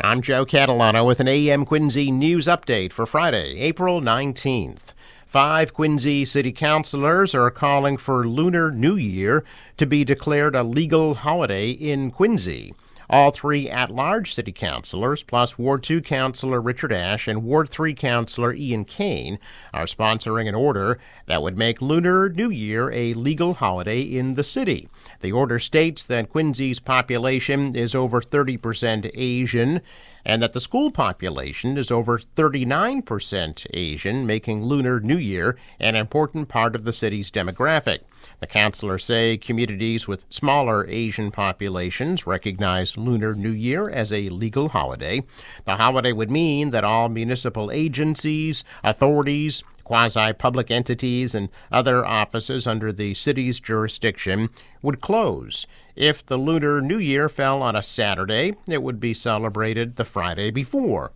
I'm Joe Catalano with an AM Quincy news update for Friday, April 19th. 5 Quincy city councilors are calling for Lunar New Year to be declared a legal holiday in Quincy. All 3 at-large city councilors, plus Ward 2 Councilor Richard Ashe and Ward 3 Councilor Ian Kane, are sponsoring an order that would make Lunar New Year a legal holiday in the city. The order states that Quincy's population is over 30% Asian and that the school population is over 39% Asian, making Lunar New Year an important part of the city's demographic. The councilors say communities with smaller Asian populations recognize Lunar New Year as a legal holiday. The holiday would mean that all municipal agencies, authorities, quasi-public entities, and other offices under the city's jurisdiction would close. If the Lunar New Year fell on a Saturday, it would be celebrated the Friday before.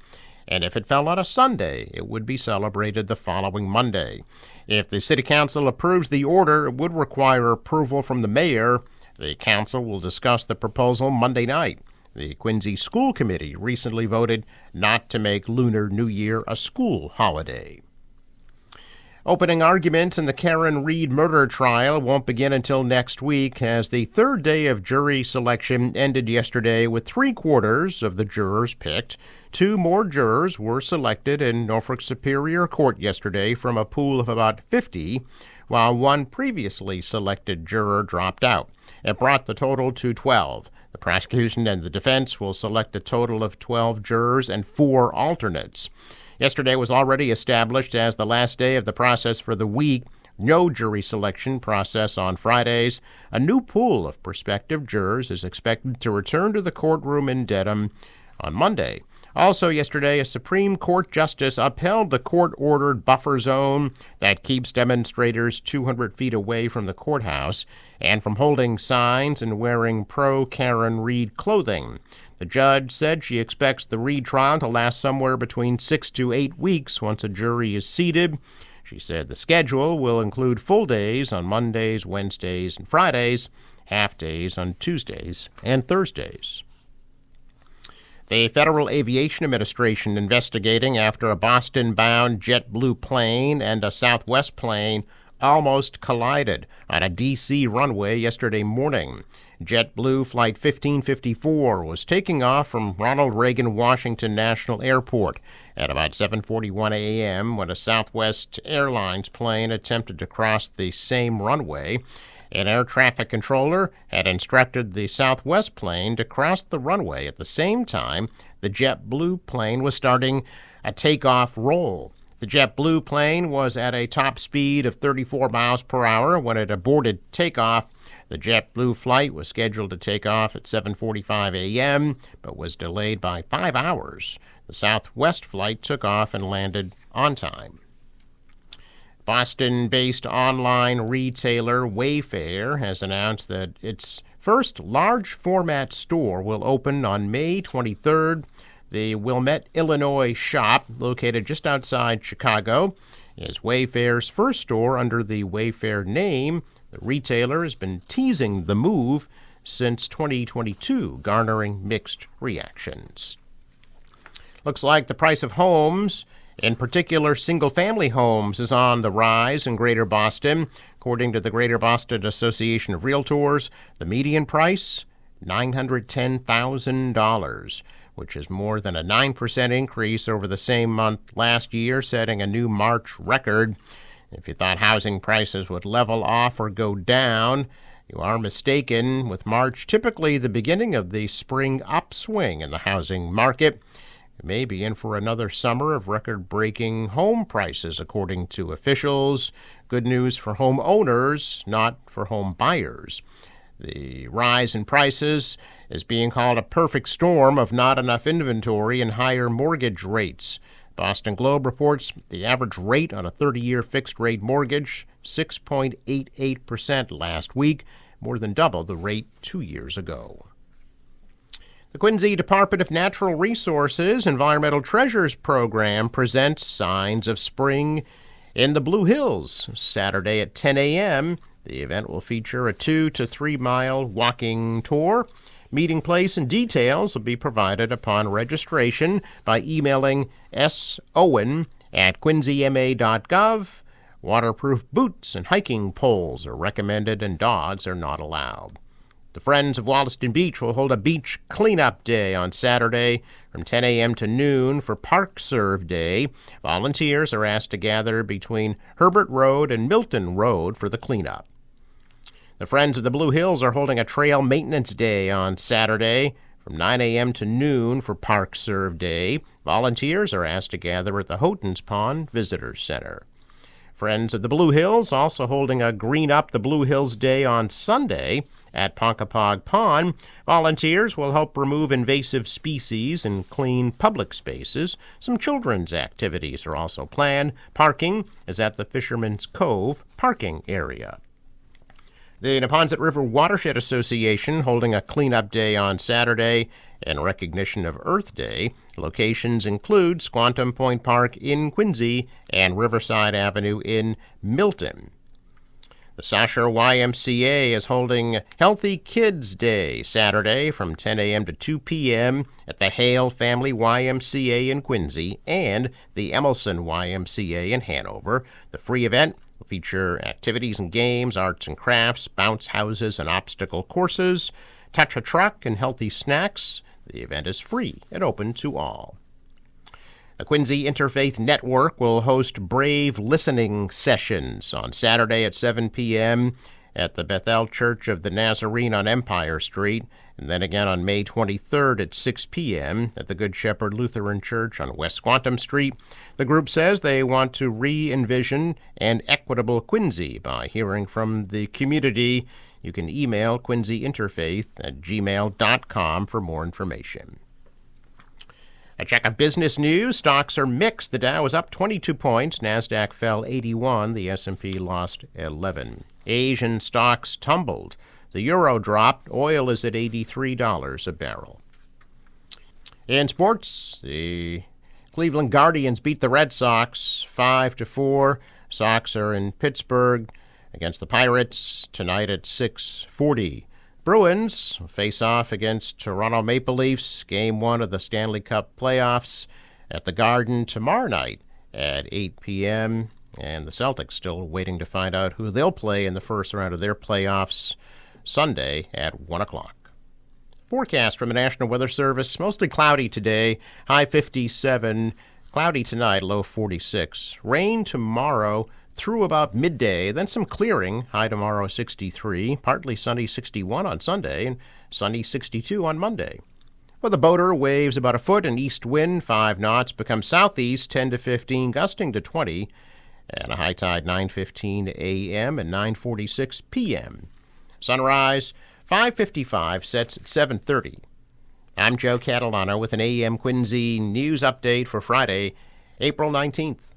And if it fell on a Sunday, it would be celebrated the following Monday. If the City Council approves the order, it would require approval from the mayor. The council will discuss the proposal Monday night. The Quincy School Committee recently voted not to make Lunar New Year a school holiday. Opening argument in the Karen Read murder trial won't begin until next week, as the third day of jury selection ended yesterday with 3/4 of the jurors picked. 2 more jurors were selected in Norfolk Superior Court yesterday from a pool of about 50, while 1 previously selected juror dropped out. It brought the total to 12. The prosecution and the defense will select a total of 12 jurors and 4 alternates. Yesterday was already established as the last day of the process for the week. No jury selection process on Fridays. A new pool of prospective jurors is expected to return to the courtroom in Dedham on Monday. Also yesterday, a Supreme Court justice upheld the court-ordered buffer zone that keeps demonstrators 200 feet away from the courthouse and from holding signs and wearing pro-Karen Read clothing. The judge said she expects the Read trial to last somewhere between 6 to 8 weeks once a jury is seated. She said the schedule will include full days on Mondays, Wednesdays, and Fridays, half days on Tuesdays and Thursdays. The Federal Aviation Administration investigating after a Boston-bound JetBlue plane and a Southwest plane almost collided on a D.C. runway yesterday morning. JetBlue Flight 1554 was taking off from Ronald Reagan Washington National Airport at about 7:41 a.m. when a Southwest Airlines plane attempted to cross the same runway. An air traffic controller had instructed the Southwest plane to cross the runway at the same time the JetBlue plane was starting a takeoff roll. The JetBlue plane was at a top speed of 34 miles per hour when it aborted takeoff. The JetBlue flight was scheduled to take off at 7:45 a.m., but was delayed by 5 hours. The Southwest flight took off and landed on time. Boston-based online retailer Wayfair has announced that its first large-format store will open on May 23rd. The Wilmette, Illinois shop, located just outside Chicago, is Wayfair's first store under the Wayfair name. The retailer has been teasing the move since 2022, garnering mixed reactions. Looks like the price of homes, in particular single-family homes, is on the rise in Greater Boston. According to the Greater Boston Association of Realtors, the median price, $910,000, which is more than a 9% increase over the same month last year, setting a new March record. If you thought housing prices would level off or go down, you are mistaken, with March typically the beginning of the spring upswing in the housing market. We may be in for another summer of record-breaking home prices, according to officials. Good news for home owners, not for home buyers. The rise in prices is being called a perfect storm of not enough inventory and higher mortgage rates. Boston Globe reports the average rate on a 30-year fixed-rate mortgage, 6.88% last week, more than double the rate 2 years ago. The Quincy Department of Natural Resources Environmental Treasures Program presents Signs of Spring in the Blue Hills, Saturday at 10 a.m. The event will feature a 2 to 3 mile walking tour. Meeting place and details will be provided upon registration by emailing sowen@quincyma.gov. Waterproof boots and hiking poles are recommended, and dogs are not allowed. The Friends of Wollaston Beach will hold a beach cleanup day on Saturday from 10 a.m. to noon for Park Serve Day. Volunteers are asked to gather between Herbert Road and Milton Road for the cleanup. The Friends of the Blue Hills are holding a trail maintenance day on Saturday from 9 a.m. to noon for Park Serve Day. Volunteers are asked to gather at the Houghton's Pond Visitor Center. Friends of the Blue Hills also holding a Green Up the Blue Hills Day on Sunday at Ponkapog Pond. Volunteers will help remove invasive species and clean public spaces. Some children's activities are also planned. Parking is at the Fisherman's Cove parking area. The Neponset River Watershed Association holding a cleanup day on Saturday in recognition of Earth Day. Locations include Squantum Point Park in Quincy and Riverside Avenue in Milton. The Sasher YMCA is holding Healthy Kids Day Saturday from 10 a.m. to 2 p.m. at the Hale Family YMCA in Quincy and the Emerson YMCA in Hanover. The free event will feature activities and games, arts and crafts, bounce houses and obstacle courses, touch a truck, and healthy snacks. The event is free and open to all. The Quincy Interfaith Network will host Brave Listening Sessions on Saturday at 7 p.m. at the Bethel Church of the Nazarene on Empire Street, and then again on May 23rd at 6 p.m. at the Good Shepherd Lutheran Church on West Squantum Street. The group says they want to re-envision an equitable Quincy by hearing from the community. You can email quincyinterfaith@gmail.com for more information. A check of business news. Stocks are mixed. The Dow is up 22 points. NASDAQ fell 81. The S&P lost 11. Asian stocks tumbled. The euro dropped. Oil is at $83 a barrel. In sports, the Cleveland Guardians beat the Red Sox 5-4. Sox are in Pittsburgh against the Pirates tonight at 6:40. Bruins face off against Toronto Maple Leafs, Game 1 of the Stanley Cup playoffs at the Garden tomorrow night at 8 p.m. And the Celtics still waiting to find out who they'll play in the first round of their playoffs Sunday at 1 o'clock. Forecast from the National Weather Service, mostly cloudy today, high 57, cloudy tonight, low 46. Rain tomorrow through about midday, then some clearing, high tomorrow 63, partly sunny 61 on Sunday, and sunny 62 on Monday. For the boater, waves about a foot, and east wind 5 knots, become southeast 10 to 15, gusting to 20, and a high tide 9:15 a.m. and 9:46 p.m. Sunrise 5:55, sets at 7:30. I'm Joe Catalano with an AM Quincy news update for Friday, April 19th.